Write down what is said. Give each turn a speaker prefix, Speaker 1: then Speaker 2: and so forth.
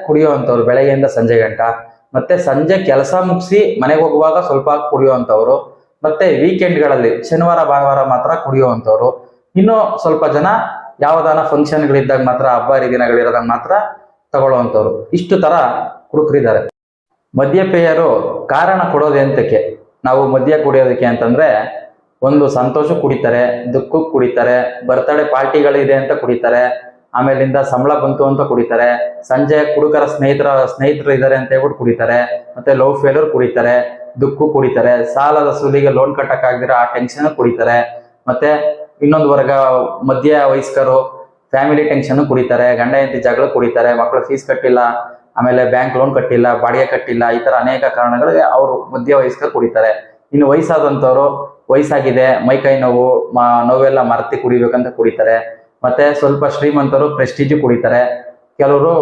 Speaker 1: ಕುಡಿಯುವಂಥವ್ರು ಬೆಳಗ್ಗೆಯಿಂದ ಸಂಜೆ ಗಂಟ, ಮತ್ತೆ ಸಂಜೆ ಕೆಲಸ ಮುಗಿಸಿ ಮನೆಗೆ ಹೋಗುವಾಗ ಸ್ವಲ್ಪ ಕುಡಿಯುವಂಥವ್ರು, ಮತ್ತೆ ವೀಕೆಂಡ್ಗಳಲ್ಲಿ ಶನಿವಾರ ಭಾನುವಾರ ಮಾತ್ರ ಕುಡಿಯುವಂಥವ್ರು, ಇನ್ನು ಸ್ವಲ್ಪ ಜನ ಯಾವ್ದಾನ ಫಂಕ್ಷನ್ಗಳಿದ್ದಾಗ ಮಾತ್ರ, ಹಬ್ಬ ಹರಿದಿನಗಳಿರೋದಾಗ ಮಾತ್ರ ತಗೊಳ್ಳುವಂಥವ್ರು. ಇಷ್ಟು ತರ ಕುಡುಕರಿದ್ದಾರೆ. ಮದ್ಯಪೇಯರು ಕಾರಣ ಕೊಡೋದೆಂತಕ್ಕೆ ನಾವು ಮದ್ಯ ಕುಡಿಯೋದಕ್ಕೆ ಅಂತಂದ್ರೆ, ಒಂದು ಸಂತೋಷ ಕುಡಿತಾರೆ, ದುಃಖಕ್ಕೆ ಕುಡಿತಾರೆ, ಬರ್ತಡೇ ಪಾರ್ಟಿಗಳಿದೆ ಅಂತ ಕುಡಿತಾರೆ, ಆಮೇಲಿಂದ ಸಂಬಳ ಬಂತು ಅಂತ ಕುಡಿತಾರೆ, ಸಂಜೆ ಕುಡುಕರ ಸ್ನೇಹಿತರು ಇದ್ದಾರೆ ಅಂತ ಹೇಳ್ಬಿಟ್ಟು ಕುಡಿತಾರೆ, ಮತ್ತೆ ಲವ್ ಫೇಲ್ಯೂರ್ ಕುಡಿತಾರೆ, ದುಃಖ ಕುಡಿತಾರೆ, ಸಾಲದ ಸುಲಿಗೆ ಲೋನ್ ಕಟ್ಟಕ್ ಆಗ್ದಿರ ಆ ಟೆನ್ಷನ್ ಕುಡಿತಾರೆ, ಮತ್ತೆ ಇನ್ನೊಂದು ವರ್ಗ ಮಧ್ಯ ವಯಸ್ಕರು ಫ್ಯಾಮಿಲಿ ಟೆನ್ಷನ್ ಕುಡಿತಾರೆ, ಗಂಡ ಹೆಂಡತಿ ಜಗಳ ಕುಡಿತಾರೆ, ಮಕ್ಕಳು ಫೀಸ್ ಕಟ್ಟಿಲ್ಲ, ಆಮೇಲೆ ಬ್ಯಾಂಕ್ ಲೋನ್ ಕಟ್ಟಿಲ್ಲ, ಬಾಡಿಗೆ ಕಟ್ಟಿಲ್ಲ, ಈ ತರ ಅನೇಕ ಕಾರಣಗಳಿಗೆ ಅವರು ಮಧ್ಯ ವಯಸ್ಕರು ಕುಡಿತಾರೆ. ಇನ್ನು ವಯಸ್ಸಾದಂಥವ್ರು ವಯಸ್ಸಾಗಿದೆ, ಮೈಕೈ ನೋವು ನೋವೆಲ್ಲ ಮರೆತಿ ಕುಡಿಬೇಕಂತ ಕುಡಿತಾರೆ. ಮತ್ತೆ ಸ್ವಲ್ಪ ಶ್ರೀಮಂತರು ಪ್ರೆಸ್ಟೀಜ್ ಕುಡಿತಾರೆ. ಕೆಲವರು